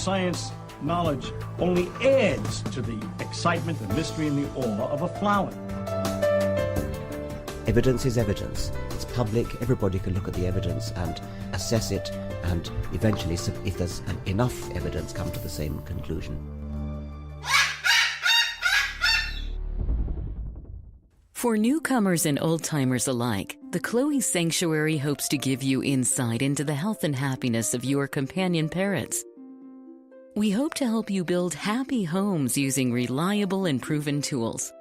science knowledge only adds to the excitement, the mystery, and the awe of a flower. Evidence is evidence. It's public. Everybody can look at the evidence and assess it, and eventually, if there's enough evidence, come to the same conclusion. For newcomers and old-timers alike, the Chloe Sanctuary hopes to give you insight into the health and happiness of your companion parrots. We hope to help you build happy homes using reliable and proven tools.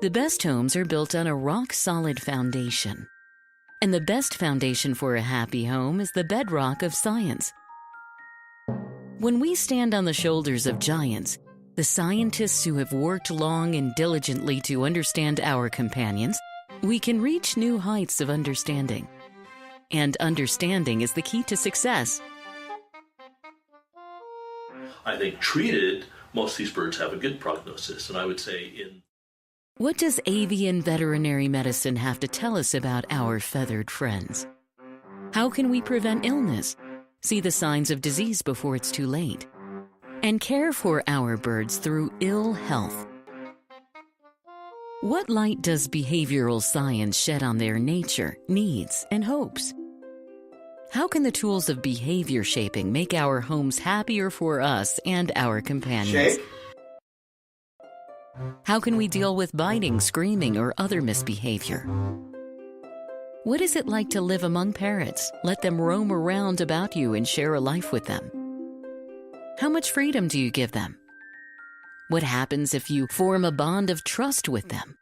The best homes are built on a rock-solid foundation. And the best foundation for a happy home is the bedrock of science. When we stand on the shoulders of giants, the scientists who have worked long and diligently to understand our companions, we can reach new heights of understanding. And understanding is the key to success. I think treated, most of these birds have a good prognosis, and I would say in... What does avian veterinary medicine have to tell us about our feathered friends? How can we prevent illness, see the signs of disease before it's too late, and care for our birds through ill health? What light does behavioral science shed on their nature, needs, and hopes? How can the tools of behavior shaping make our homes happier for us and our companions? Shake. How can we deal with biting, screaming, or other misbehavior? What is it like to live among parrots? Let them roam around about you and share a life with them. How much freedom do you give them? What happens if you form a bond of trust with them?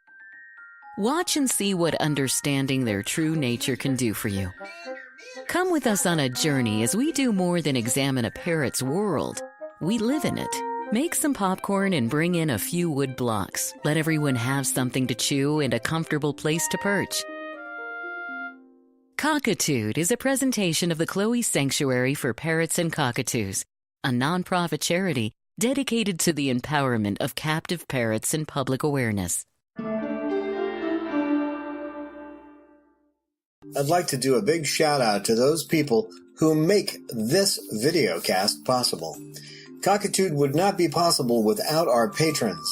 Watch and see what understanding their true nature can do for you. Come with us on a journey as we do more than examine a parrot's world. We live in it. Make some popcorn and bring in a few wood blocks. Let everyone have something to chew and a comfortable place to perch. Cockatoo is a presentation of the Chloe Sanctuary for Parrots and Cockatoos, a nonprofit charity dedicated to the empowerment of captive parrots and public awareness. I'd like to do a big shout out to those people who make this video cast possible. Cockatoo would not be possible without our patrons.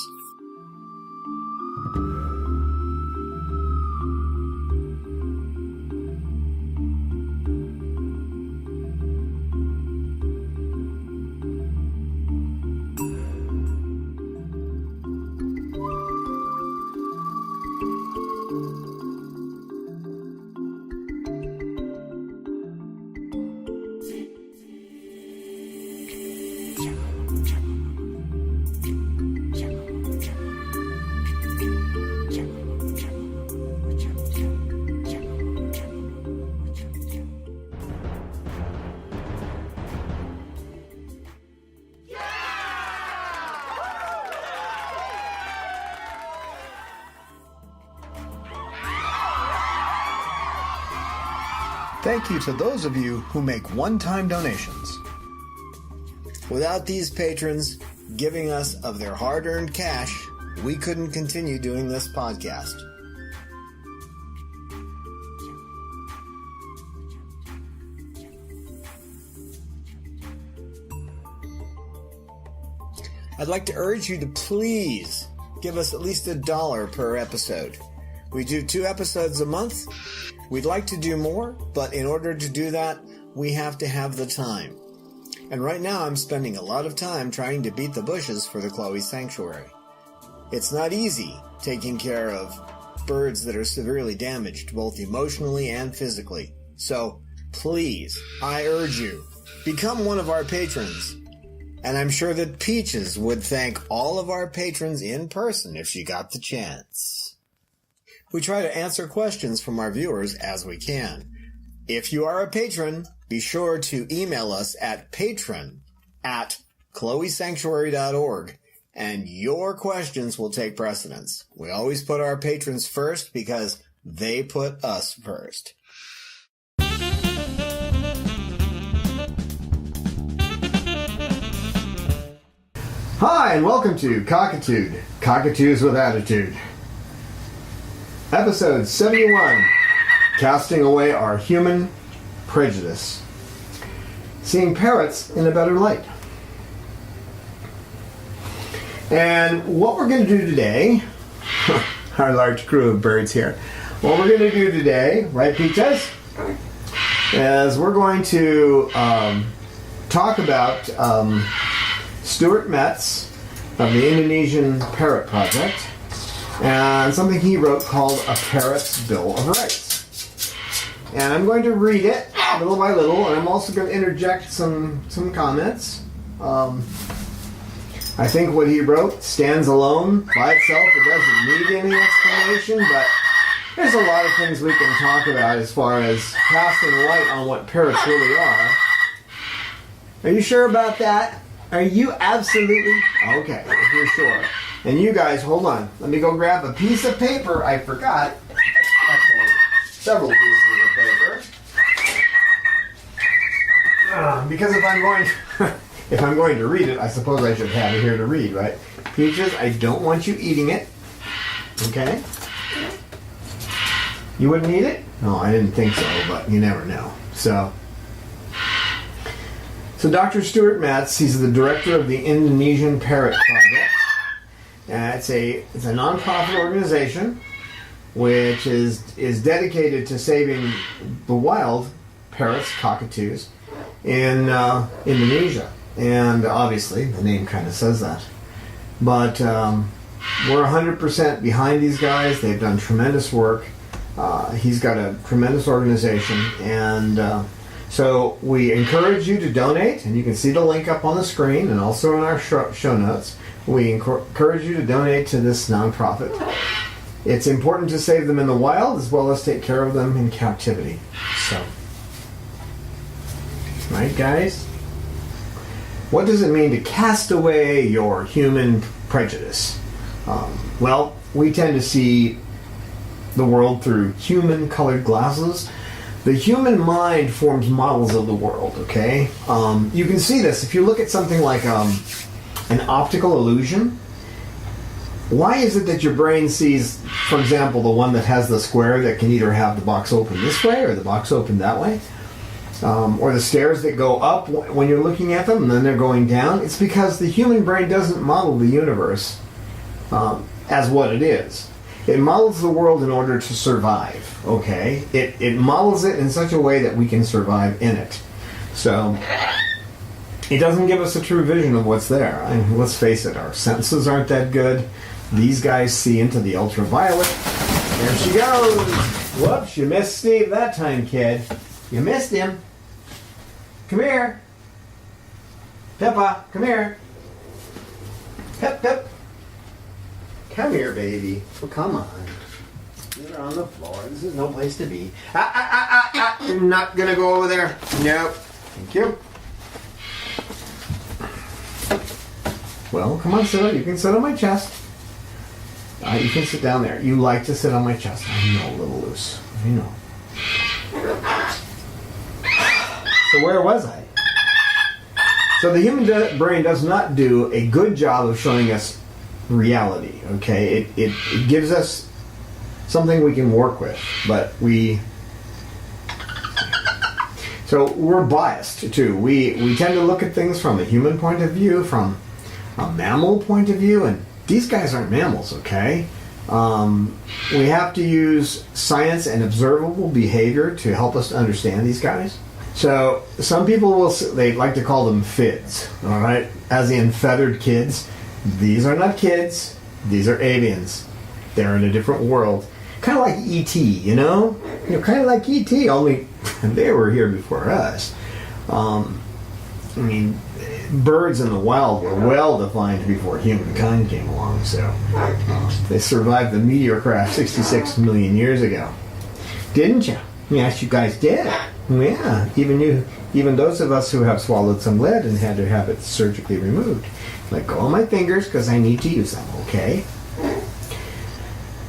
Thank you to those of you who make one-time donations. Without these patrons giving us of their hard-earned cash, we couldn't continue doing this podcast. I'd like to urge you to please give us at least $1 per episode. We do 2 episodes a month. We'd like to do more, but in order to do that, we have to have the time. And right now I'm spending a lot of time trying to beat the bushes for the Chloe Sanctuary. It's not easy taking care of birds that are severely damaged, both emotionally and physically. So, please, I urge you, become one of our patrons. And I'm sure that Peaches would thank all of our patrons in person if she got the chance. We try to answer questions from our viewers as we can. If you are a patron, be sure to email us at patron@chloesanctuary.org, and your questions will take precedence. We always put our patrons first because they put us first. Hi, and welcome to Cockatoo, Cockatoos with Attitude. Episode 71, Casting Away Our Human Prejudice. seeing parrots in a better light. And what we're going to do today, our large crew of birds here, what we're going to do today, right, Peaches, is we're going to talk about Stuart Metz of the Indonesian Parrot Project and something he wrote called A Parrot's Bill of Rights. And I'm going to read it little by little, and I'm also going to interject some comments. I think what he wrote stands alone by itself. It doesn't need any explanation, but there's a lot of things we can talk about as far as casting light on what parrots really are. Are you sure about that? Are you absolutely... Okay, if you're sure. And you guys, hold on. Let me go grab a piece of paper. I forgot. Actually, several pieces of paper. Because if I'm going to read it, I suppose I should have it here to read, right? Peaches, I don't want you eating it. Okay? You wouldn't eat it? No, I didn't think so, but you never know. So Dr. Stuart Metz, he's the director of the Indonesian Parrot Project. It's a non-profit organization which is dedicated to saving the wild parrots, cockatoos, in Indonesia. And obviously, the name kind of says that. But we're 100% behind these guys. They've done tremendous work. He's got a tremendous organization. And so we encourage you to donate. And you can see the link up on the screen and also in our show notes. We encourage you to donate to this nonprofit. It's important to save them in the wild as well as take care of them in captivity. So, right, guys? What does it mean to cast away your human prejudice? Well, we tend to see the world through human-colored glasses. The human mind forms models of the world, okay? You can see this if you look at something like an optical illusion. Why is it that your brain sees, for example, the one that has the square that can either have the box open this way or the box open that way? Or the stairs that go up when you're looking at them and then they're going down? It's because the human brain doesn't model the universe as what it is. It models the world in order to survive, okay? It models it in such a way that we can survive in it. So it doesn't give us a true vision of what's there. I mean, let's face it, our senses aren't that good. These guys see into the ultraviolet. There she goes. Whoops, you missed Steve that time, kid. You missed him. Come here. Pippa, come here. Pip, Pip. Come here, baby. Well, come on. You're on the floor. This is no place to be. You're not going to go over there. Nope. Thank you. Well, come on, sit on. You can sit on my chest. You can sit down there. You like to sit on my chest. I know, a little loose. I know. So where was I? So the human brain does not do a good job of showing us reality, okay? It gives us something we can work with, but so we're biased too. We tend to look at things from a human point of view, from a mammal point of view, and these guys aren't mammals, okay? We have to use science and observable behavior to help us to understand these guys. So some people they like to call them FIDs, all right? As in feathered kids. These are not kids. These are aliens. They're in a different world. Kind of like E.T., you know? Kind of like E.T., only they were here before us. I mean, birds in the wild were well defined before humankind came along, so they survived the meteor crash 66 million years ago. Didn't you? Yes, you guys did. Yeah, even those of us who have swallowed some lead and had to have it surgically removed. Let go of my fingers because I need to use them, okay?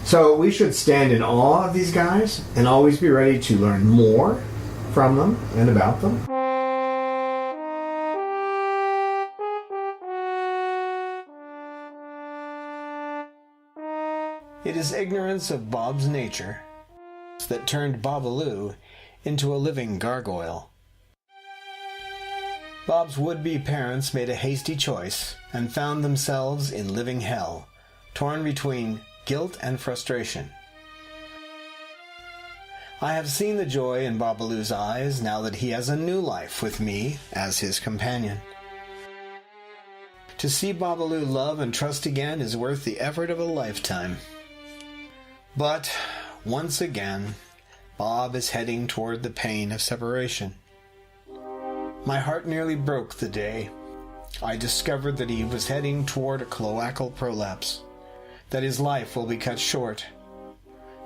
So we should stand in awe of these guys and always be ready to learn more from them and about them. It is ignorance of Bob's nature that turned Bobaloo into a living gargoyle. Bob's would-be parents made a hasty choice and found themselves in living hell, torn between guilt and frustration. I have seen the joy in Babaloo's eyes now that he has a new life with me as his companion. To see Babaloo love and trust again is worth the effort of a lifetime. But, once again, Bob is heading toward the pain of separation. My heart nearly broke the day I discovered that he was heading toward a cloacal prolapse, that his life will be cut short.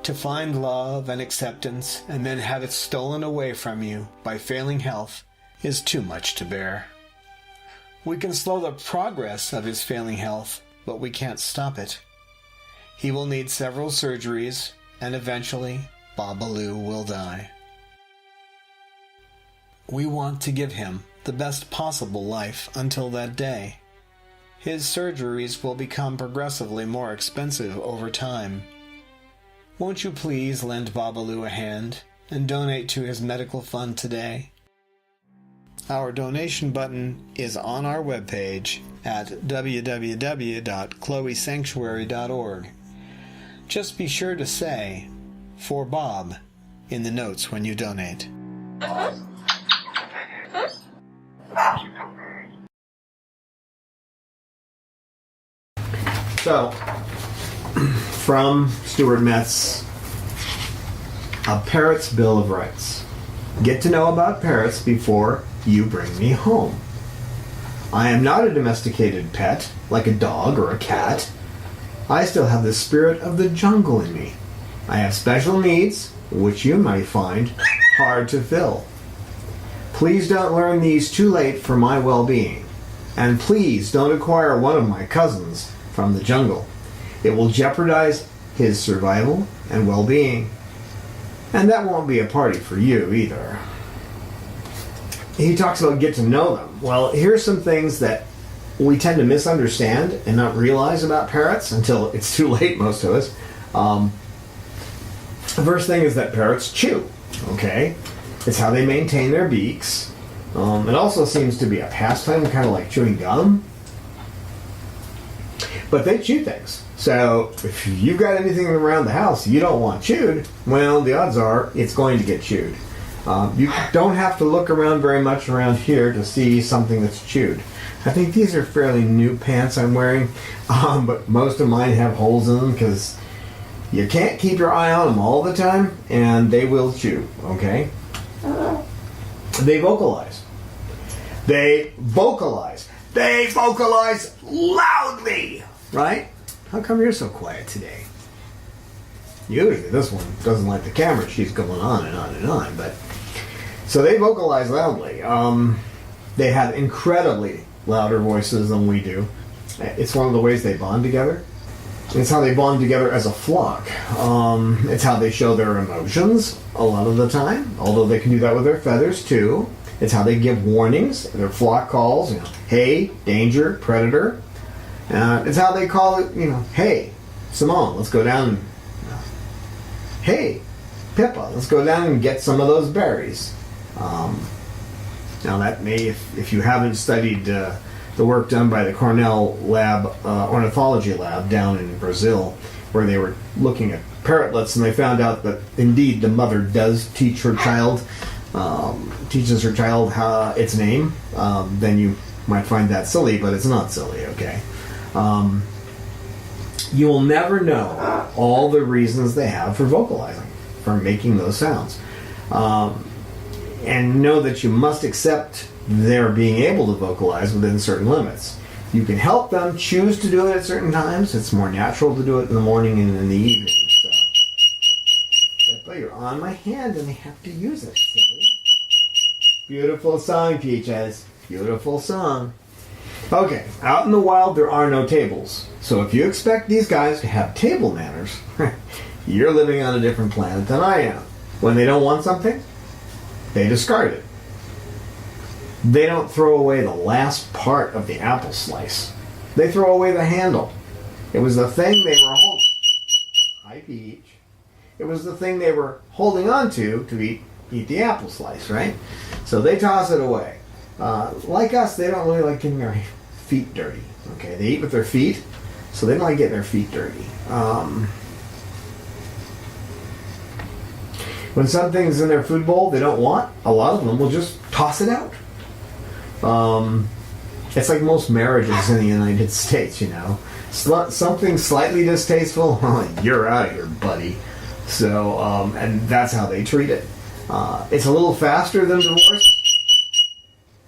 To find love and acceptance and then have it stolen away from you by failing health is too much to bear. We can slow the progress of his failing health, but we can't stop it. He will need several surgeries, and eventually Babaloo will die. We want to give him the best possible life until that day. His surgeries will become progressively more expensive over time. Won't you please lend Babaloo a hand and donate to his medical fund today? Our donation button is on our webpage at www.chloesanctuary.org. Just be sure to say, "For Bob," in the notes when you donate. So, from Stuart Metz, A Parrot's Bill of Rights. Get to know about parrots before you bring me home. I am not a domesticated pet, like a dog or a cat. I still have the spirit of the jungle in me. I have special needs, which you might find hard to fill. Please don't learn these too late for my well-being. And please don't acquire one of my cousins from the jungle. It will jeopardize his survival and well-being. And that won't be a party for you either. He talks about get to know them. Well, here's some things that we tend to misunderstand and not realize about parrots until it's too late, most of us. The first thing is that parrots chew, okay? It's how they maintain their beaks. It also seems to be a pastime, kind of like chewing gum. But they chew things. So if you've got anything around the house you don't want chewed, well, the odds are it's going to get chewed. You don't have to look around very much around here to see something that's chewed. I think these are fairly new pants I'm wearing, but most of mine have holes in them because you can't keep your eye on them all the time, and they will chew, okay? They vocalize. They vocalize. They vocalize loudly, right? How come you're so quiet today? Usually this one doesn't like the camera. She's going on and on and on. But so they vocalize loudly. They have incredibly louder voices than we do. It's one of the ways they bond together. It's how they bond together as a flock. It's how they show their emotions a lot of the time, although they can do that with their feathers too. It's how they give warnings, their flock calls, hey, danger, predator. It's how they call it, hey, Simone, let's go down and, hey, Pippa, let's go down and get some of those berries. Now that may, if you haven't studied the work done by the Cornell lab, ornithology lab down in Brazil, where they were looking at parrotlets, and they found out that indeed the mother does teach her child, teaches her child its name, then you might find that silly, but it's not silly, okay? You will never know all the reasons they have for vocalizing, for making those sounds. And know that you must accept their being able to vocalize within certain limits. You can help them choose to do it at certain times. It's more natural to do it in the morning and in the evening. So, but you're on my hand and I have to use it, silly. Beautiful song, Peaches. Beautiful song. Okay, out in the wild there are no tables. So if you expect these guys to have table manners, you're living on a different planet than I am. When they don't want something, they discard it. They don't throw away the last part of the apple slice. They throw away the handle. It was the thing they were holding. Hi, Peach. It was the thing they were holding on to eat the apple slice, right? So they toss it away. Like us, they don't really like getting their feet dirty. Okay, they eat with their feet, so they don't like getting their feet dirty. When something's in their food bowl they don't want, a lot of them will just toss it out. It's like most marriages in the United States, you know. Something slightly distasteful, you're out of here, buddy. So, and that's how they treat it. It's a little faster than divorce.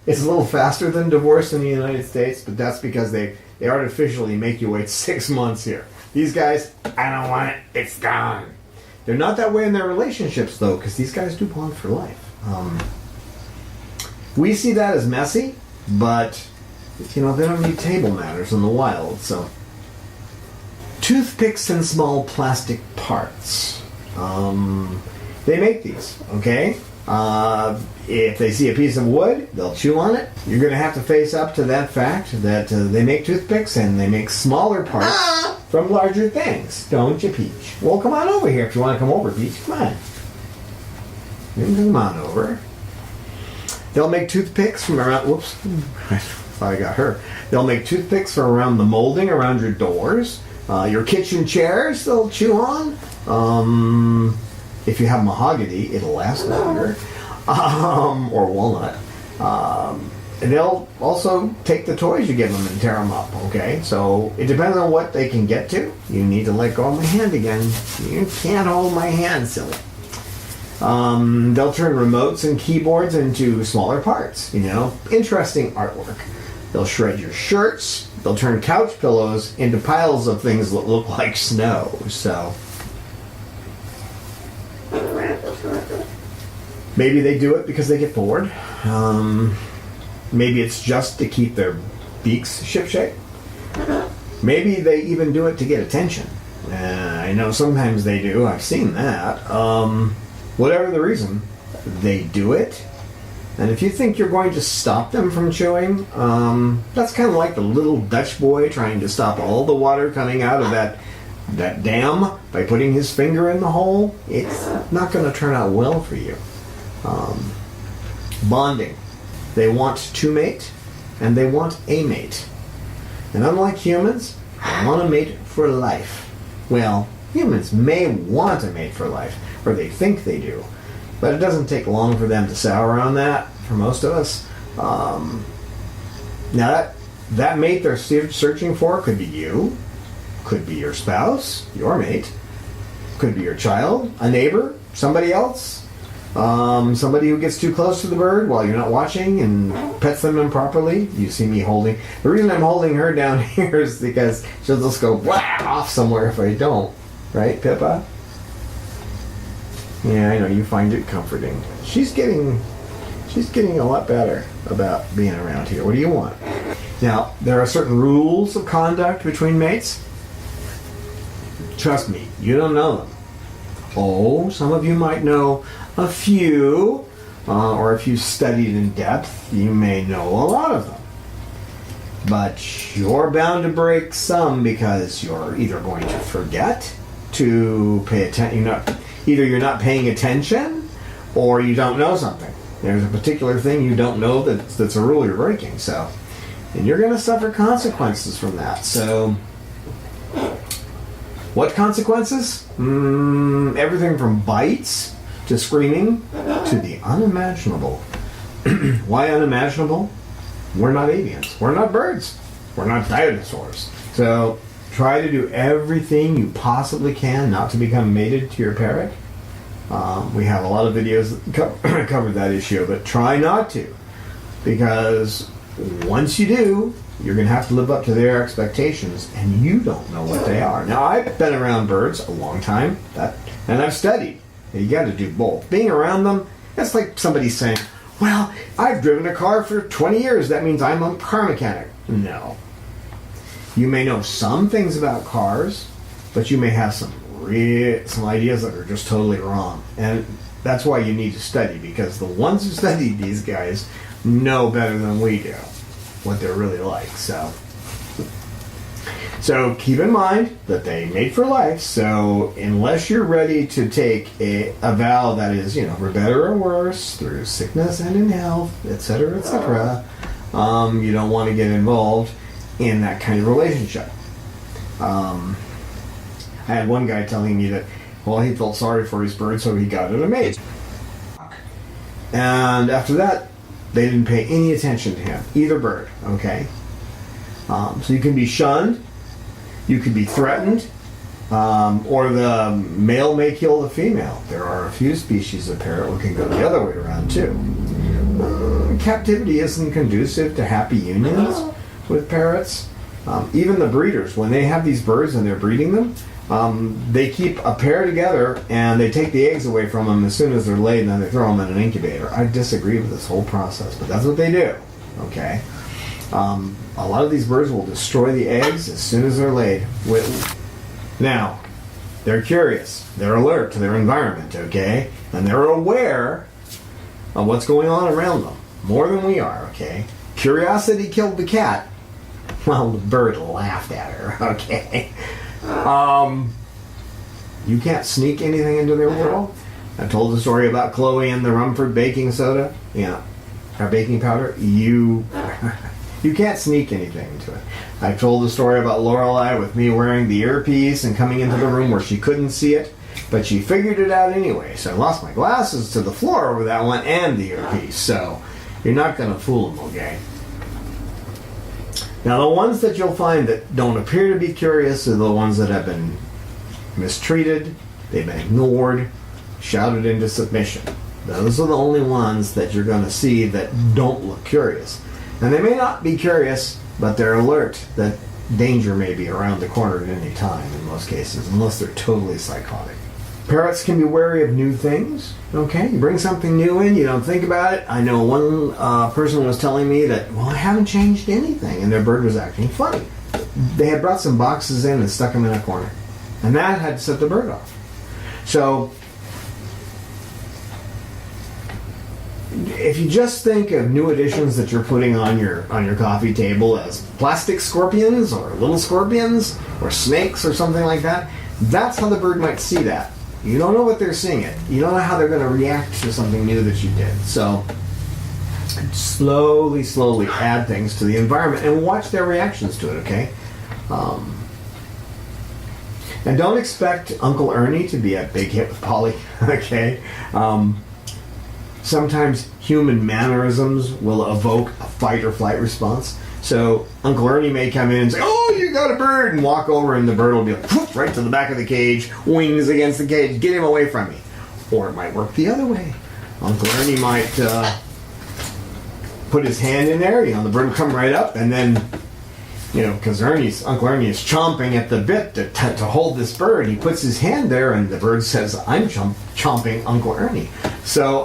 It's a little faster than divorce in the United States, but that's because they artificially make you wait 6 months here. These guys, I don't want it, it's gone. They're not that way in their relationships, though, because these guys do bond for life. We see that as messy, but, you know, they don't need table manners in the wild, so. Toothpicks and small plastic parts. They make these, okay? If they see a piece of wood, they'll chew on it. You're going to have to face up to that fact that they make toothpicks and they make smaller parts from larger things. Don't you, Peach? Well, come on over here if you want to come over, Peach. Come on. Come on over. They'll make toothpicks from around... Whoops. I thought I got her. They'll make toothpicks from around the molding around your doors. Your kitchen chairs, they'll chew on. If you have mahogany, it'll last longer. Or walnut. And they'll also take the toys you give them and tear them up, okay? So it depends on what they can get to. You need to let go of my hand again. You can't hold my hand, silly. They'll turn remotes and keyboards into smaller parts, you know? Interesting artwork. They'll shred your shirts. They'll turn couch pillows into piles of things that look like snow, so... Maybe they do it because they get bored. Maybe it's just to keep their beaks shipshape. Maybe they even do it to get attention. I know sometimes they do. I've seen that. Whatever the reason, they do it. And if you think you're going to stop them from chewing, that's kind of like the little Dutch boy trying to stop all the water coming out of that dam by putting his finger in the hole. It's not going to turn out well for you. Bonding. They want to mate, and they want a mate. And unlike humans, they want a mate for life. Well, humans may want a mate for life, or they think they do. But it doesn't take long for them to sour on that, for most of us. Now, that mate they're searching for could be you, could be your spouse, your mate, could be your child, a neighbor, somebody else. Somebody who gets too close to the bird while you're not watching and pets them improperly. You see me holding. The reason I'm holding her down here is because she'll just go off somewhere if I don't. Right, Pippa? Yeah, I know you find it comforting. She's getting a lot better about being around here. What do you want? Now, there are certain rules of conduct between mates. Trust me, you don't know them. Oh, some of you might know a few, or if you studied in depth, you may know a lot of them. But you're bound to break some because you're either going to forget to pay attention. Either you're not paying attention, or you don't know something. There's a particular thing you don't know that's a rule you're breaking. So, and you're going to suffer consequences from that. So, what consequences? Everything from bites to screaming to the unimaginable. Why unimaginable? We're not avians. We're not birds. We're not dinosaurs. So try to do everything you possibly can not to become mated to your parrot. We have a lot of videos that cover that issue, but try not to. Because once you do, you're going to have to live up to their expectations, and you don't know what they are. Now, I've been around birds a long time, and I've studied. You got to do both. Being around them, it's like somebody saying, well, I've driven a car for 20 years. That means I'm a car mechanic. No. You may know some things about cars, but you may have some ideas that are just totally wrong. And that's why you need to study, because the ones who studied these guys know better than we do what they're really like. So keep in mind that they mate for life, so unless you're ready to take a vow that is, for better or worse, through sickness and in health, etc., etc., You don't want to get involved in that kind of relationship. I had one guy telling me that, well, he felt sorry for his bird, so he got it a mate. And after that, they didn't pay any attention to him, either bird, okay? So you can be shunned, you can be threatened, or the male may kill the female. There are a few species of parrot that can go the other way around too. Captivity isn't conducive to happy unions with parrots. Even the breeders, when they have these birds and they're breeding them, they keep a pair together and they take the eggs away from them as soon as they're laid, and then they throw them in an incubator. I disagree with this whole process, but that's what they do, okay? A lot of these birds will destroy the eggs as soon as they're laid. Now, they're curious, they're alert to their environment, okay? And they're aware of what's going on around them, more than we are, okay? Curiosity killed the cat. Well, the bird laughed at her, okay? You can't sneak anything into their world. I told the story about Chloe and the Rumford baking soda, or baking powder. You can't sneak anything into it. I told the story about Lorelei with me wearing the earpiece and coming into the room where she couldn't see it, but she figured it out anyway. So I lost my glasses to the floor over that one and the earpiece. So you're not going to fool them, okay? Now, the ones that you'll find that don't appear to be curious are the ones that have been mistreated, they've been ignored, shouted into submission. Those are the only ones that you're going to see that don't look curious. And they may not be curious, but they're alert that danger may be around the corner at any time in most cases, unless they're totally psychotic. Parrots can be wary of new things, okay? You bring something new in, you don't think about it. I know one person was telling me that, well, I haven't changed anything, and their bird was acting funny. They had brought some boxes in and stuck them in a corner, and that had to set the bird off. So, if you just think of new additions that you're putting on your coffee table as plastic scorpions or little scorpions or snakes or something like that, that's how the bird might see that. You don't know what they're seeing it. You don't know how they're going to react to something new that you did. So slowly add things to the environment and watch their reactions to it, okay? And don't expect Uncle Ernie to be a big hit with Polly, okay? Sometimes human mannerisms will evoke a fight or flight response. So Uncle Ernie may come in and say, "Oh, you got a bird," and walk over, and the bird will be like, whoop, right to the back of the cage, wings against the cage, get him away from me. Or it might work the other way. Uncle Ernie might put his hand in there, the bird will come right up, and then, because Uncle Ernie is chomping at the bit to hold this bird, he puts his hand there, and the bird says, "I'm chomping Uncle Ernie." So,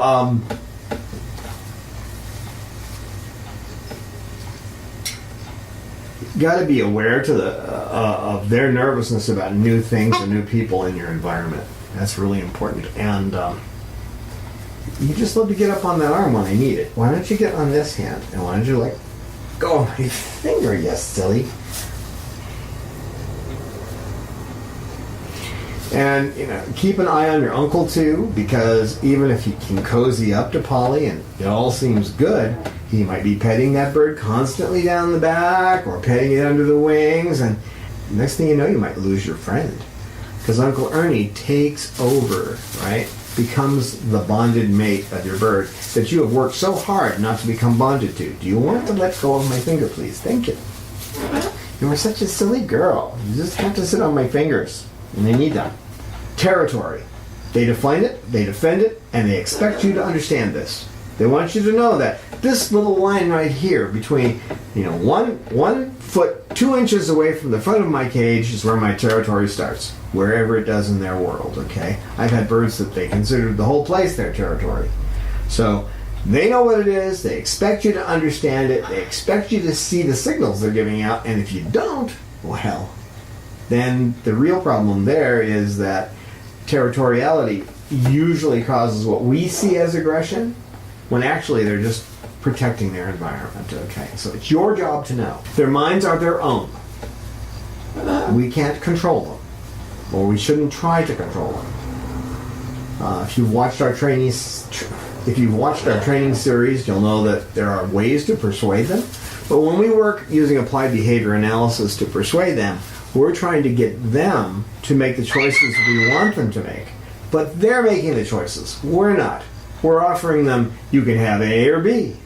got to be aware of their nervousness about new things and new people in your environment. That's really important. And you just love to get up on that arm when I need it. Why don't you get on this hand? And why don't you go on my finger, you silly? And, keep an eye on your uncle too, because even if he can cozy up to Polly and it all seems good, he might be petting that bird constantly down the back or petting it under the wings, and next thing you know, you might lose your friend. Because Uncle Ernie takes over, right? Becomes the bonded mate of your bird that you have worked so hard not to become bonded to. Do you want to let go of my finger, please? Thank you. You are such a silly girl. You just have to sit on my fingers, and they need them. Territory. They define it, they defend it, and they expect you to understand this. They want you to know that this little line right here between, 1 foot, 2 inches away from the front of my cage is where my territory starts, wherever it does in their world, okay? I've had birds that they considered the whole place their territory. So they know what it is, they expect you to understand it, they expect you to see the signals they're giving out, and if you don't, well, then the real problem there is that territoriality usually causes what we see as aggression, when actually they're just protecting their environment, okay? So it's your job to know. Their minds are their own. We can't control them, or we shouldn't try to control them. If you've watched our training series, you'll know that there are ways to persuade them. But when we work using applied behavior analysis to persuade them, we're trying to get them to make the choices we want them to make. But they're making the choices. We're not. We're offering them, you can have A or B.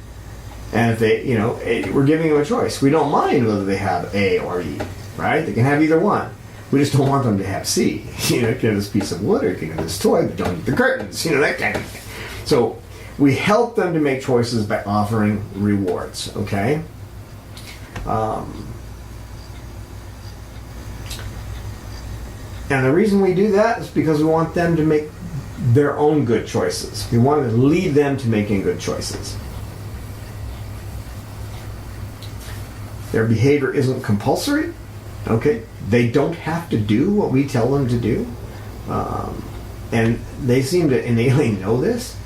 And if they, we're giving them a choice. We don't mind whether they have A or E, right? They can have either one. We just don't want them to have C. You can have this piece of wood, or you can have this toy, but don't eat the curtains, that kind of thing. So we help them to make choices by offering rewards, okay? And the reason we do that is because we want them to make their own good choices. We want to lead them to making good choices. Their behavior isn't compulsory. Okay, they don't have to do what we tell them to do, and they seem to innately know this.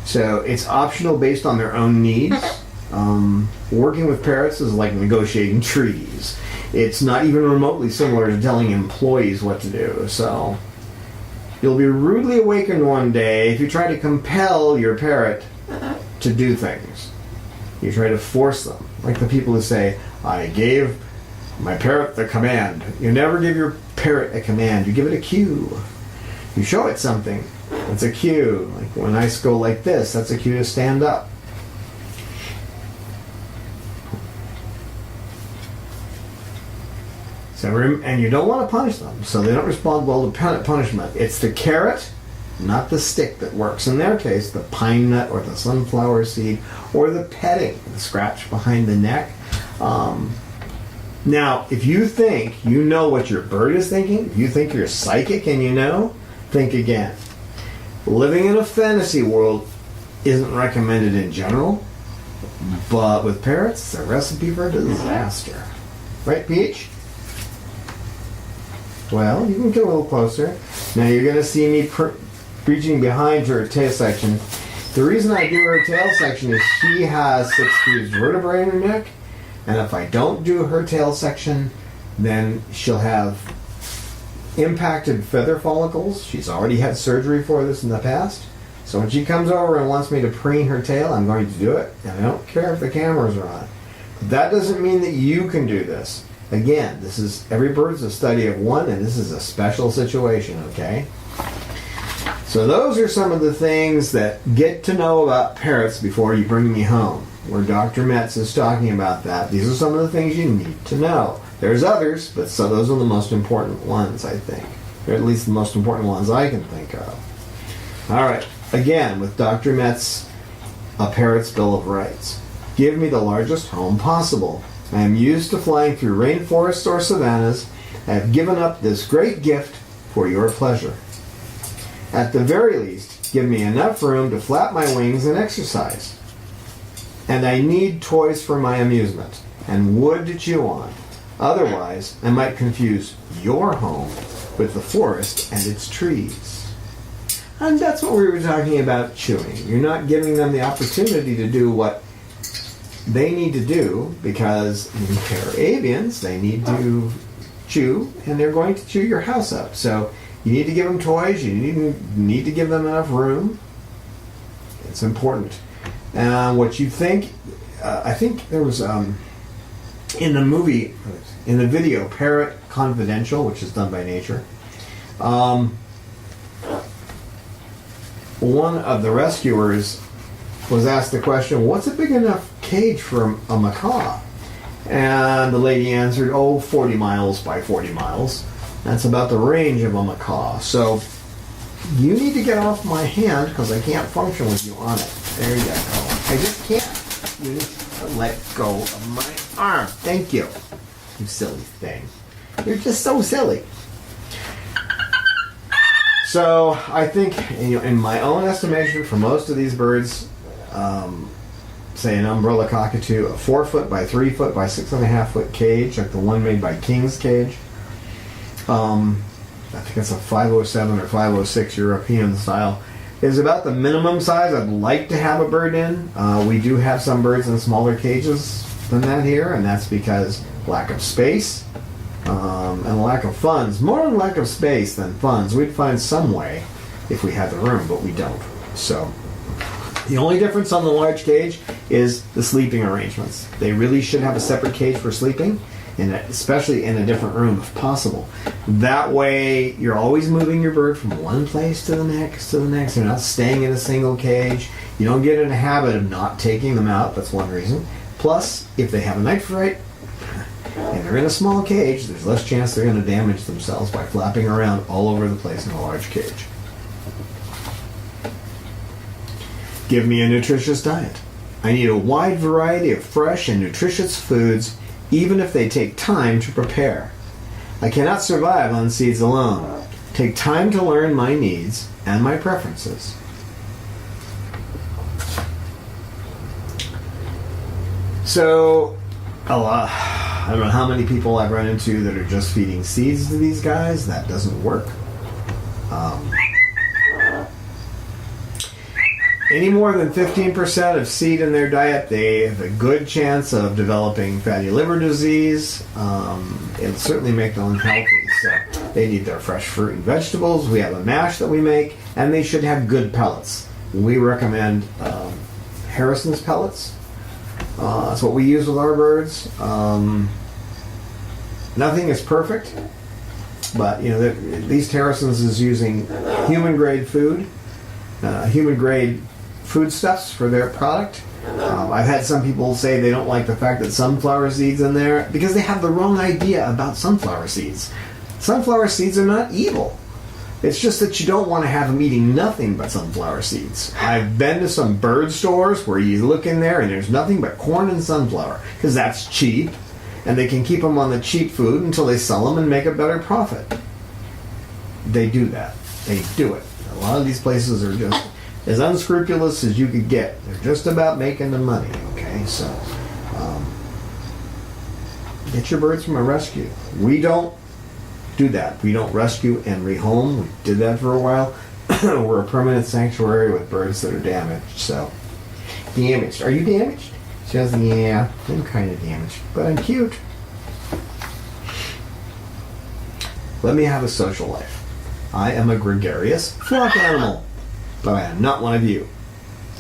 So it's optional based on their own needs. Working with parrots is like negotiating treaties. It's not even remotely similar to telling employees what to do. So you'll be rudely awakened one day if you try to compel your parrot to do things. You try to force them, like the people who say, I gave my parrot the command. You never give your parrot a command. You give it a cue. You show it something. It's a cue. Like when I go like this, that's a cue to stand up. So, and you don't want to punish them, so they don't respond well to punishment. It's the carrot, not the stick, that works. In their case, the pine nut or the sunflower seed or the petting, the scratch behind the neck. Now, if you think you know what your bird is thinking, if you think you're psychic and think again. Living in a fantasy world isn't recommended in general, but with parrots, it's a recipe for disaster. Right, Peach? Well, you can get a little closer. Now you're going to see me reaching behind her tail section. The reason I do her tail section is she has 6 fused vertebrae in her neck, and if I don't do her tail section, then she'll have impacted feather follicles. She's already had surgery for this in the past. So when she comes over and wants me to preen her tail, I'm going to do it, and I don't care if the cameras are on. But that doesn't mean that you can do this. Again, every bird's a study of one, and this is a special situation, okay? So those are some of the things that get to know about parrots before you bring me home, where Dr. Metz is talking about that. These are some of the things you need to know. There's others, but those are the most important ones, I think. Or at least the most important ones I can think of. All right, again, with Dr. Metz, A Parrot's Bill of Rights. Give me the largest home possible. I am used to flying through rainforests or savannas. I have given up this great gift for your pleasure. At the very least, give me enough room to flap my wings and exercise. And I need toys for my amusement, and wood to chew on. Otherwise, I might confuse your home with the forest and its trees. And that's what we were talking about chewing. You're not giving them the opportunity to do what they need to do, because they're avians, they need to chew, and they're going to chew your house up. So you need to give them toys, you need to give them enough room. It's important. What you think, I think there was, in the video, Parrot Confidential, which is done by Nature, one of the rescuers was asked the question, what's a big enough cage for a macaw? And the lady answered, 40 miles by 40 miles. That's about the range of a macaw. So you need to get off my hand because I can't function with you on it. There you go. I just can't. You need to let go of my arm. Thank you. You silly thing. You're just so silly. So I think, in my own estimation, for most of these birds, say an umbrella cockatoo, a 4 foot by 3 foot by 6.5 foot cage, like the one made by King's Cage. I think it's a 507 or 506 European style, is about the minimum size I'd like to have a bird in. We do have some birds in smaller cages than that here, and that's because lack of space and lack of funds. More than lack of space than funds. We'd find some way if we had the room, but we don't. So the only difference on the large cage is the sleeping arrangements. They really should have a separate cage for sleeping, and especially in a different room if possible. That way you're always moving your bird from one place to the next to the next. They're not staying in a single cage. You don't get in a habit of not taking them out. That's one reason. Plus, if they have a night fright and they're in a small cage, there's less chance they're going to damage themselves by flapping around all over the place in a large cage. Give me a nutritious diet. I need a wide variety of fresh and nutritious foods, even if they take time to prepare. I cannot survive on seeds alone. Take time to learn my needs and my preferences. So, I don't know how many people I've run into that are just feeding seeds to these guys. That doesn't work. Any more than 15% of seed in their diet, they have a good chance of developing fatty liver disease. It'll certainly make them unhealthy. So they need their fresh fruit and vegetables. We have a mash that we make, and they should have good pellets. We recommend Harrison's pellets. That's what we use with our birds. Nothing is perfect, but at least Harrison's is using human grade food, human grade foodstuffs for their product. I've had some people say they don't like the fact that sunflower seeds in there because they have the wrong idea about sunflower seeds. Sunflower seeds are not evil. It's just that you don't want to have them eating nothing but sunflower seeds. I've been to some bird stores where you look in there and there's nothing but corn and sunflower because that's cheap, and they can keep them on the cheap food until they sell them and make a better profit. They do that. They do it. A lot of these places are just as unscrupulous as you could get. They're just about making the money, okay? So, get your birds from a rescue. We don't do that. We don't rescue and rehome. We did that for a while. We're a permanent sanctuary with birds that are damaged. So, damaged. Are you damaged? She says, yeah, I'm kind of damaged, but I'm cute. Let me have a social life. I am a gregarious flock animal, but I am not one of you.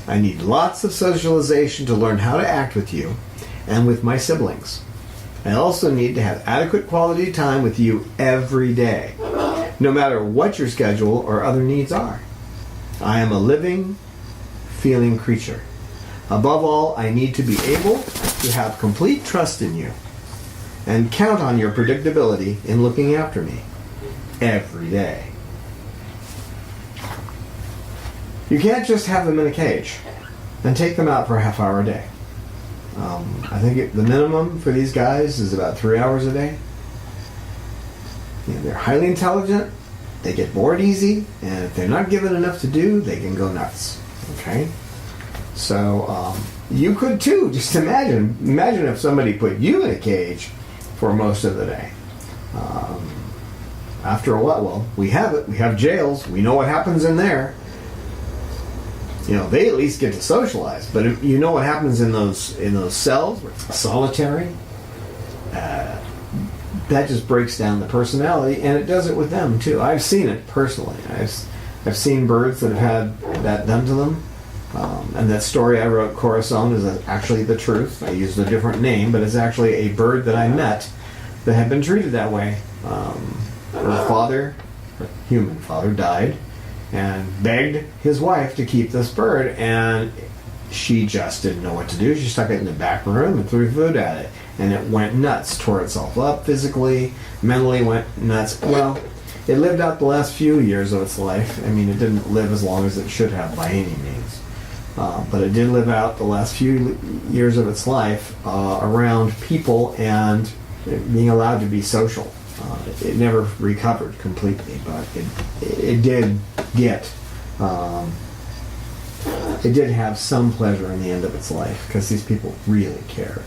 I need lots of socialization to learn how to act with you and with my siblings. I also need to have adequate quality time with you every day, no matter what your schedule or other needs are. I am a living, feeling creature. Above all, I need to be able to have complete trust in you and count on your predictability in looking after me every day. You can't just have them in a cage and take them out for a half hour a day. I think the minimum for these guys is about 3 hours a day. They're highly intelligent, they get bored easy, and if they're not given enough to do, they can go nuts. Okay? So, you could too. Just imagine if somebody put you in a cage for most of the day. After a while, well, we have it. We have jails. We know what happens in there. They at least get to socialize. But if you know what happens in those cells, where it's solitary, that just breaks down the personality, and it does it with them too. I've seen it personally. I've seen birds that have had that done to them. And that story I wrote, Corazon, is actually the truth. I used a different name, but it's actually a bird that I met that had been treated that way. Her human father, died and begged his wife to keep this bird, and she just didn't know what to do. She stuck it in the back room and threw food at it, and it went nuts, tore itself up physically, mentally went nuts. Well, it lived out the last few years of its life. I mean, it didn't live as long as it should have by any means. But it did live out the last few years of its life around people and being allowed to be social. It never recovered completely, but it did get, it did have some pleasure in the end of its life because these people really cared.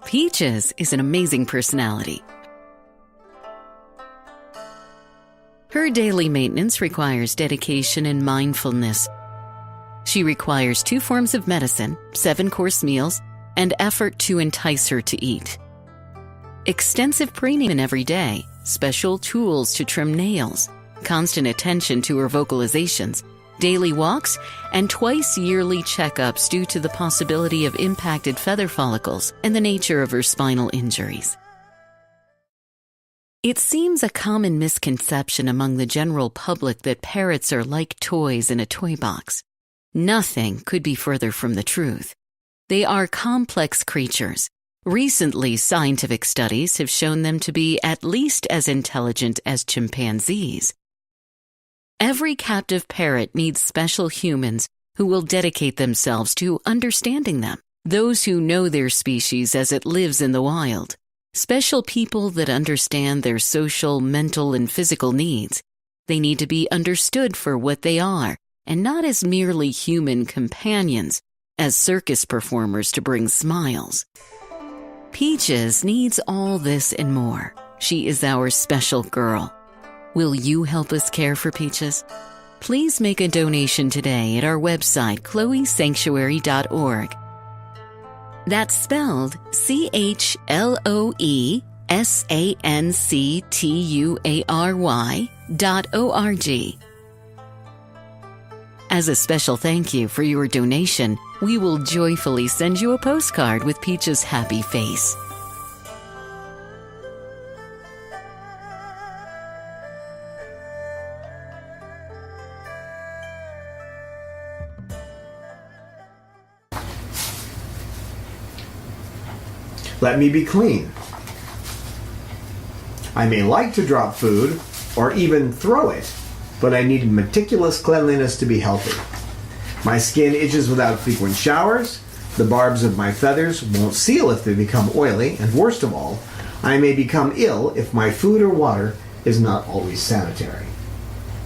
Peaches is an amazing personality. Her daily maintenance requires dedication and mindfulness. She requires 2 forms of medicine, 7-course meals, and effort to entice her to eat. Extensive preening every day special tools to trim nails, constant attention to her vocalizations, daily walks, and twice yearly checkups due to the possibility of impacted feather follicles and the nature of her spinal injuries. It seems a common misconception among the general public that parrots are like toys in a toy box. Nothing could be further from the truth. They are complex creatures. Recently, scientific studies have shown them to be at least as intelligent as chimpanzees. Every captive parrot needs special humans who will dedicate themselves to understanding them, those who know their species as it lives in the wild. Special people that understand their social, mental, and physical needs. They need to be understood for what they are, and not as merely human companions, as circus performers to bring smiles. Peaches needs all this and more. She is our special girl. Will you help us care for Peaches? Please make a donation today at our website, chloesanctuary.org. That's spelled CHLOESANCTUARY.org. As a special thank you for your donation, we will joyfully send you a postcard with Peach's happy face. Let me be clean. I may like to drop food or even throw it, but I need meticulous cleanliness to be healthy. My skin itches without frequent showers. The barbs of my feathers won't seal if they become oily, and worst of all, I may become ill if my food or water is not always sanitary.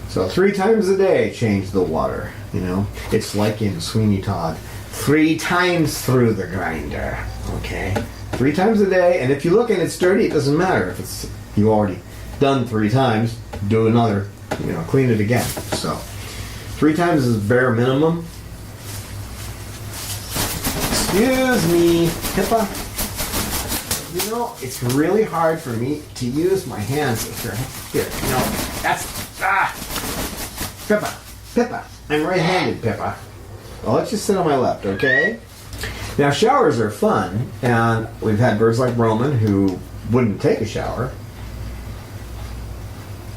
So 3 times a day, change the water. You know, it's like in Sweeney Todd, 3 times through the grinder. Okay, 3 times a day, and if you look and it's dirty, it doesn't matter. If it's you already done 3 times, do another. You know, clean it again. So 3 times is bare minimum. Excuse me, Pippa. You know, it's really hard for me to use my hands if you're here. You know, that's Pippa. I'm right-handed, Pippa. I'll let you sit on my left, okay? Now, showers are fun, and we've had birds like Roman who wouldn't take a shower.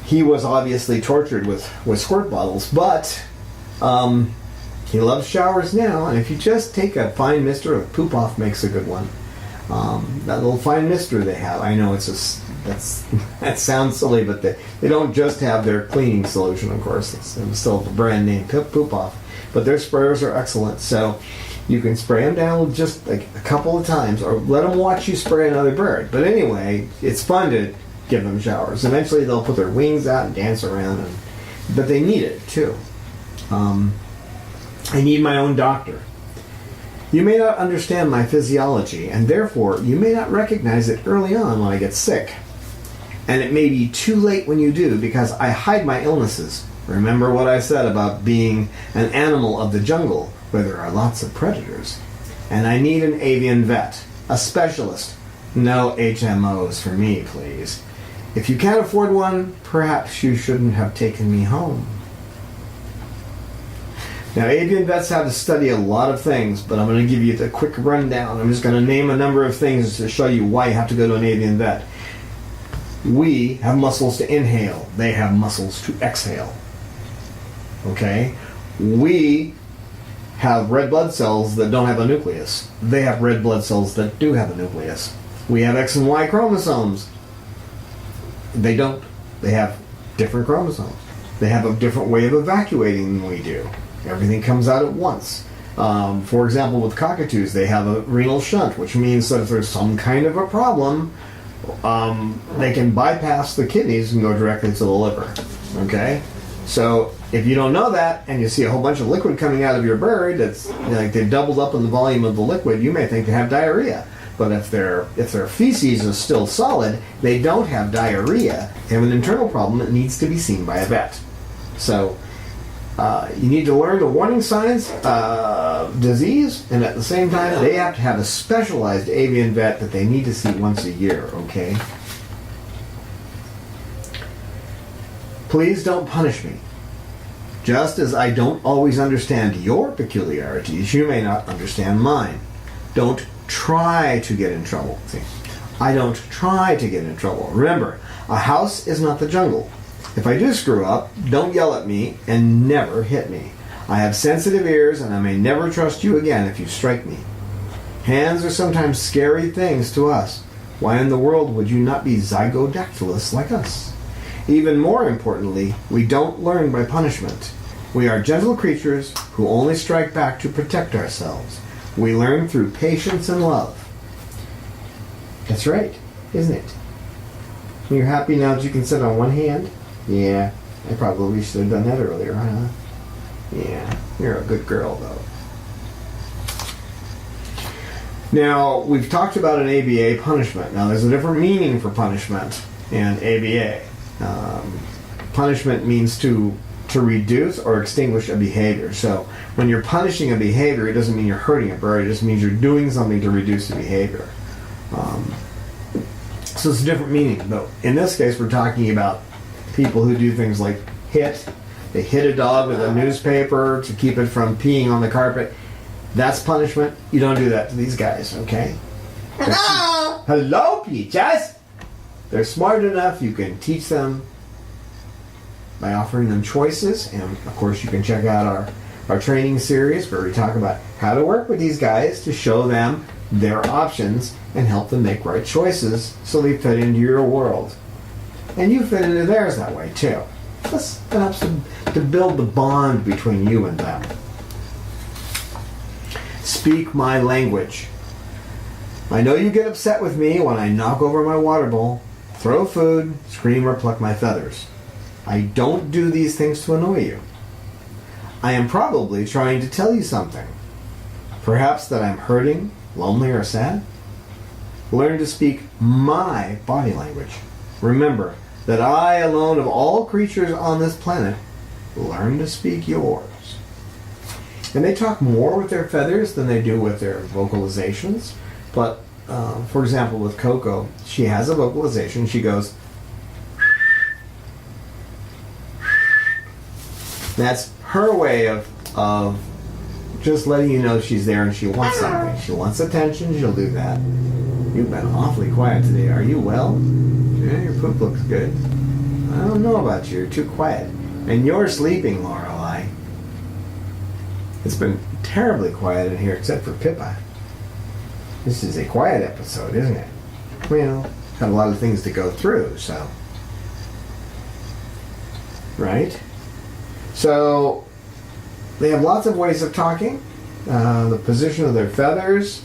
He was obviously tortured with squirt bottles, but he loves showers now, and if you just take a fine mister, a poop off makes a good one. That little fine mister they have, I know that sounds silly, but they don't just have their cleaning solution, of course. It's still the brand name poop off, but their sprayers are excellent. So you can spray them down just like a couple of times, or let them watch you spray another bird. But anyway, it's fun to give them showers. Eventually they'll put their wings out and dance around, but they need it too. I need my own doctor. You may not understand my physiology, and therefore you may not recognize it early on when I get sick. And it may be too late when you do, because I hide my illnesses. Remember what I said about being an animal of the jungle, where there are lots of predators. And I need an avian vet, a specialist. No HMOs for me, please. If you can't afford one, perhaps you shouldn't have taken me home. Now, avian vets have to study a lot of things, but I'm going to give you the quick rundown. I'm just going to name a number of things to show you why you have to go to an avian vet. We have muscles to inhale. They have muscles to exhale. Okay? We have red blood cells that don't have a nucleus. They have red blood cells that do have a nucleus. We have X and Y chromosomes. They don't. They have different chromosomes. They have a different way of evacuating than we do. Everything comes out at once. For example, with cockatoos, they have a renal shunt, which means that if there's some kind of a problem, they can bypass the kidneys and go directly to the liver. Okay? So if you don't know that, and you see a whole bunch of liquid coming out of your bird that's like they've doubled up in the volume of the liquid, you may think they have diarrhea. But if their feces is still solid, they don't have diarrhea. They have an internal problem that needs to be seen by a vet. So you need to learn the warning signs of disease, and at the same time, they have to have a specialized avian vet that they need to see once a year, okay? Please don't punish me. Just as I don't always understand your peculiarities, you may not understand mine. Don't try to get in trouble. See, I don't try to get in trouble. Remember, a house is not the jungle. If I do screw up, don't yell at me and never hit me. I have sensitive ears and I may never trust you again if you strike me. Hands are sometimes scary things to us. Why in the world would you not be zygodactylous like us? Even more importantly, we don't learn by punishment. We are gentle creatures who only strike back to protect ourselves. We learn through patience and love. That's right, isn't it? You're happy now that you can sit on one hand? Yeah, I probably should have done that earlier, huh? Yeah, you're a good girl, though. Now, we've talked about an ABA punishment. Now, there's a different meaning for punishment in ABA. Punishment means to reduce or extinguish a behavior. So, when you're punishing a behavior, it doesn't mean you're hurting a bird. It just means you're doing something to reduce the behavior. So, it's a different meaning. But in this case, we're talking about people who do things like hit. They hit a dog with a newspaper to keep it from peeing on the carpet. That's punishment. You don't do that to these guys, okay? Hello! Hello, peaches! They're smart enough, you can teach them by offering them choices. And, of course, you can check out our training series where we talk about how to work with these guys to show them their options and help them make right choices so they fit into your world. And you fit into theirs that way, too. This helps to build the bond between you and them. Speak my language. I know you get upset with me when I knock over my water bowl, throw food, scream, or pluck my feathers. I don't do these things to annoy you. I am probably trying to tell you something. Perhaps that I'm hurting, lonely, or sad. Learn to speak my body language. Remember that I alone of all creatures on this planet learn to speak yours. And they talk more with their feathers than they do with their vocalizations. But, for example, with Coco, she has a vocalization. She goes, that's her way of just letting you know she's there and she wants something. She wants attention, she'll do that. You've been awfully quiet today. Are you well? Yeah, your poop looks good. I don't know about you. You're too quiet. And you're sleeping, Lorelei. It's been terribly quiet in here except for Pippa. This is a quiet episode, isn't it? Well, had a lot of things to go through, so. Right? So, they have lots of ways of talking. The position of their feathers,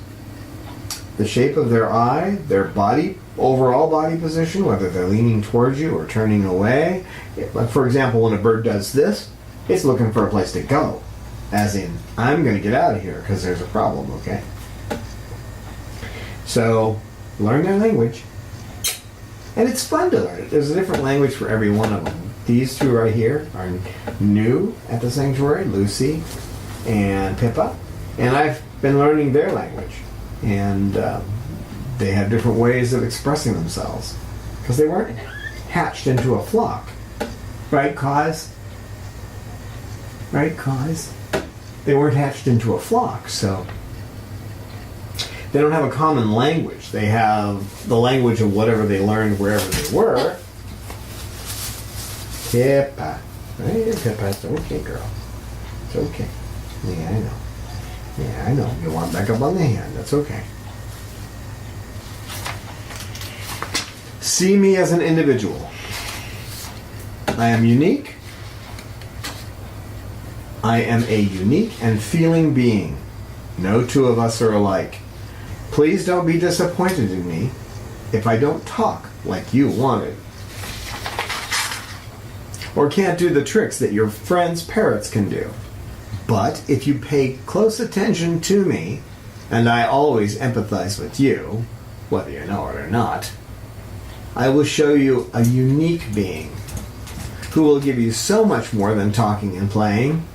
the shape of their eye, their body, overall body position, whether they're leaning towards you or turning away. Like, for example, when a bird does this, it's looking for a place to go. As in, I'm going to get out of here because there's a problem, okay? So, learn their language. And it's fun to learn it. There's a different language for every one of them. These two right here are new at the sanctuary, Lucy and Pippa. And I've been learning their language. And they have different ways of expressing themselves. Because they weren't hatched into a flock. Right, Cause? Right, Cause? They weren't hatched into a flock, so they don't have a common language. They have the language of whatever they learned wherever they were. Pippa. Right, Pippa. It's okay, girl. It's okay. Yeah, I know. Yeah, I know. You want back up on the hand. That's okay. See me as an individual. I am unique. I am a unique and feeling being. No two of us are alike. Please don't be disappointed in me if I don't talk like you wanted. Or can't do the tricks that your friends' parrots can do. But if you pay close attention to me, and I always empathize with you, whether you know it or not, I will show you a unique being who will give you so much more than talking and playing.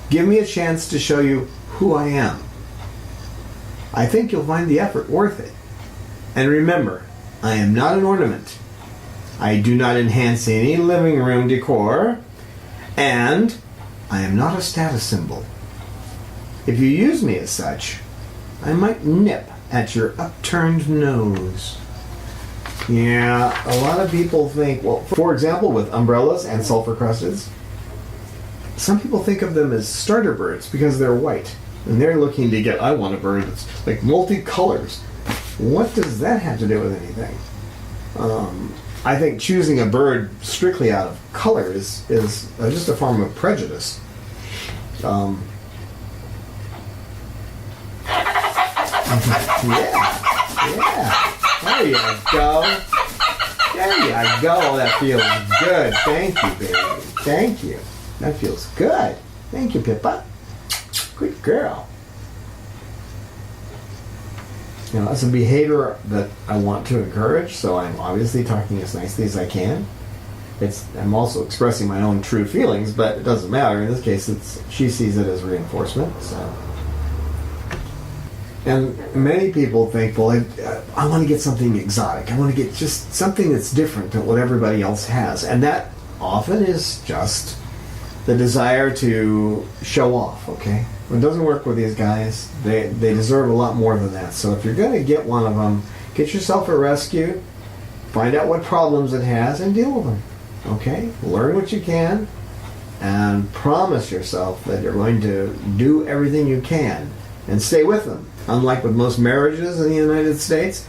Give me a chance to show you who I am. I think you'll find the effort worth it. And remember, I am not an ornament. I do not enhance any living room decor, and I am not a status symbol. If you use me as such, I might nip at your upturned nose. Yeah, a lot of people think, well, for example, with umbrellas and sulfur crusteds, some people think of them as starter birds because they're white. And they're looking to get, I want a bird that's like multicolors. What does that have to do with anything? I think choosing a bird strictly out of color is just a form of prejudice. Yeah. There you go. There you go. That feels good. Thank you, baby. Thank you. That feels good. Thank you, Pippa. Good girl. You know, that's a behavior that I want to encourage, so I'm obviously talking as nicely as I can. I'm also expressing my own true feelings, but it doesn't matter. In this case, she sees it as reinforcement. So, and many people think, well, I want to get something exotic. I want to get just something that's different than what everybody else has, and that often is just the desire to show off. Okay, it doesn't work with these guys. They deserve a lot more than that. So if you're going to get one of them, get yourself a rescue, find out what problems it has, and deal with them. Okay? Learn what you can, and promise yourself that you're going to do everything you can, and stay with them. Unlike with most marriages in the United States,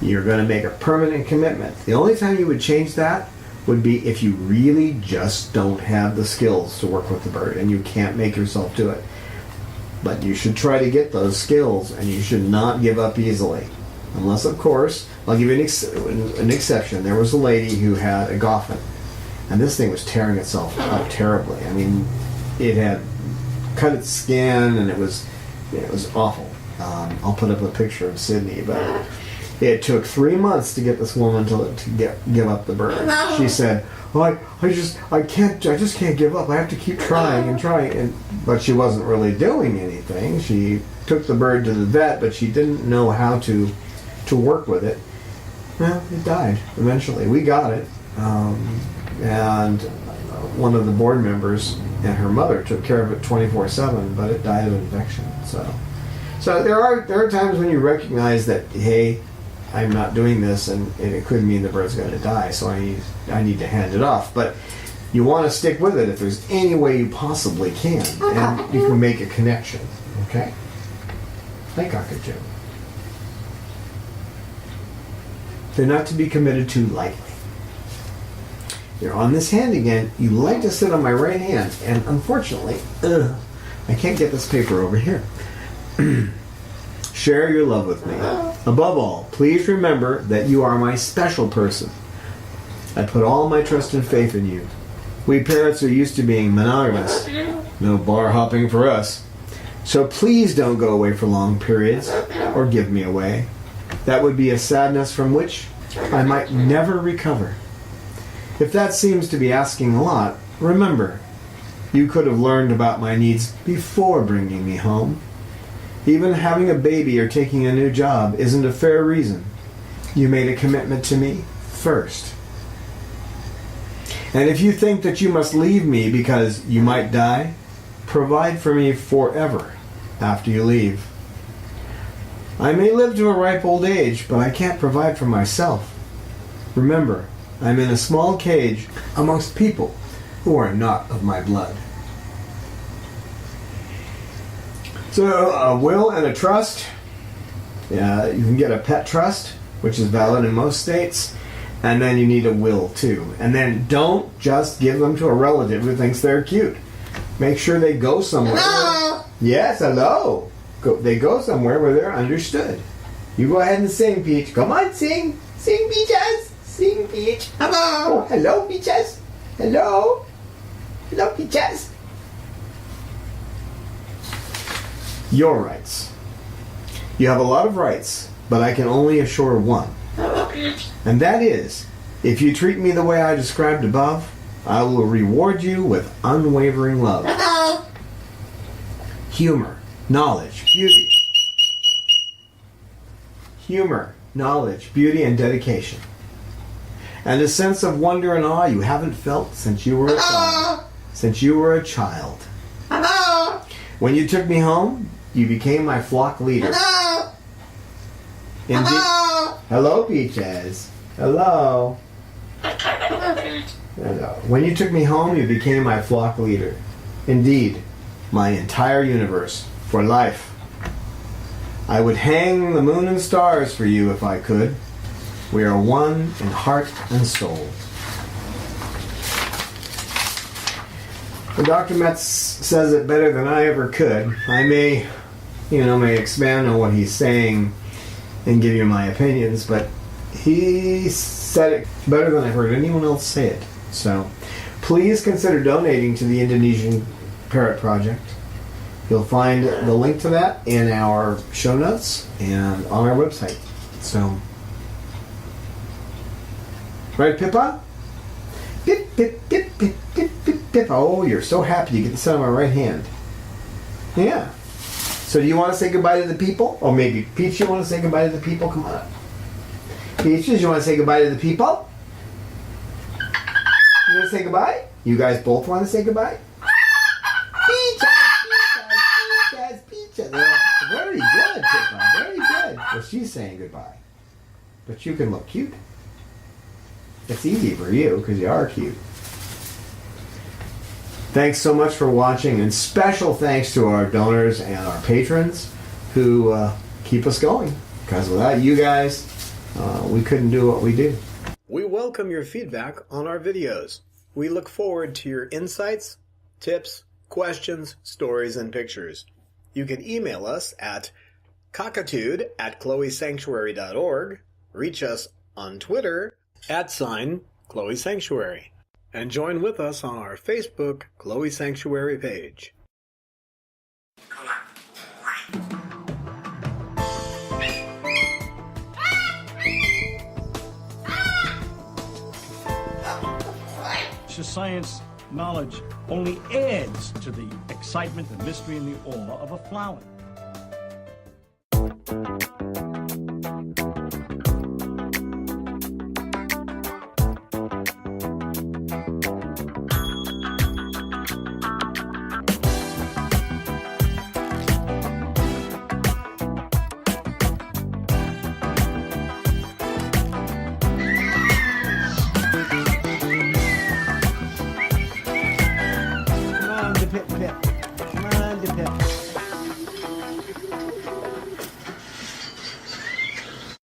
you're going to make a permanent commitment. The only time you would change that would be if you really just don't have the skills to work with the bird, and you can't make yourself do it. But you should try to get those skills, and you should not give up easily. Unless, of course, I'll give you an exception. There was a lady who had a Goffin, and this thing was tearing itself up terribly. I mean, it had cut its skin, and it was awful. I'll put up a picture of Sydney, but it took 3 months to get this woman to give up the bird. She said, "Oh, I just can't give up. I have to keep trying and trying." But she wasn't really doing anything. She took the bird to the vet, but she didn't know how to work with it. Well, it died eventually. We got it, and one of the board members and her mother took care of it 24/7, but it died of infection. So there are times when you recognize that, hey, I'm not doing this, and it could mean the bird's going to die, so I need to hand it off. But you want to stick with it if there's any way you possibly can, and you can make a connection. Okay? Hi, cockatoo. They're not to be committed to lightly. You're on this hand again. You like to sit on my right hand, and unfortunately, I can't get this paper over here. Share your love with me. Above all, please remember that you are my special person. I put all my trust and faith in you. We parrots are used to being monogamous. No bar hopping for us. So please don't go away for long periods or give me away. That would be a sadness from which I might never recover. If that seems to be asking a lot, remember, you could have learned about my needs before bringing me home. Even having a baby or taking a new job isn't a fair reason. You made a commitment to me first. And if you think that you must leave me because you might die, provide for me forever after you leave. I may live to a ripe old age, but I can't provide for myself. Remember, I'm in a small cage amongst people who are not of my blood. So a will and a trust. You can get a pet trust, which is valid in most states, and then you need a will too. And then don't just give them to a relative who thinks they're cute. Make sure they go somewhere. Hello. Yes, hello. They go somewhere where they're understood. You go ahead and sing, Peach. Come on, sing. Sing, Peaches. Sing, Peach. Hello. Oh, hello, Peaches. Hello. Hello, Peaches. Your rights. You have a lot of rights, but I can only assure one. And that is, if you treat me the way I described above, I will reward you with unwavering love. Humor, knowledge, beauty. Humor, knowledge, beauty, and dedication. and a sense of wonder and awe you haven't felt since you were a child. Since you were a child. When you took me home, you became my flock leader. Indeed. Hello, Peaches. Hello. Hello. When you took me home, you became my flock leader. Indeed, my entire universe, for life. I would hang the moon and stars for you if I could. We are one in heart and soul. Well, Dr. Metz says it better than I ever could. I may expand on what he's saying and give you my opinions, but he said it better than I've heard anyone else say it. So, please consider donating to the Indonesian Parrot Project. You'll find the link to that in our show notes and on our website. So, right, Pippa? Pip, pip, pip, pip, pip, pip, pip. Oh, you're so happy you get to sit on my right hand. Yeah. So do you want to say goodbye to the people? Or maybe Peach, you want to say goodbye to the people? Come on up. Peaches, you want to say goodbye to the people? You want to say goodbye? You guys both want to say goodbye? Peaches. Very good, Pippa. Very good. Well, she's saying goodbye. But you can look cute. It's easy for you because you are cute. Thanks so much for watching, and special thanks to our donors and our patrons who keep us going. Because without you guys, we couldn't do what we do. We welcome your feedback on our videos. We look forward to your insights, tips, questions, stories, and pictures. You can email us at cockatoo@chloesanctuary.org, reach us on Twitter @Chloe Sanctuary, and join with us on our Facebook Chloe Sanctuary page. Science knowledge only adds to the excitement, the mystery, and the awe of a flower.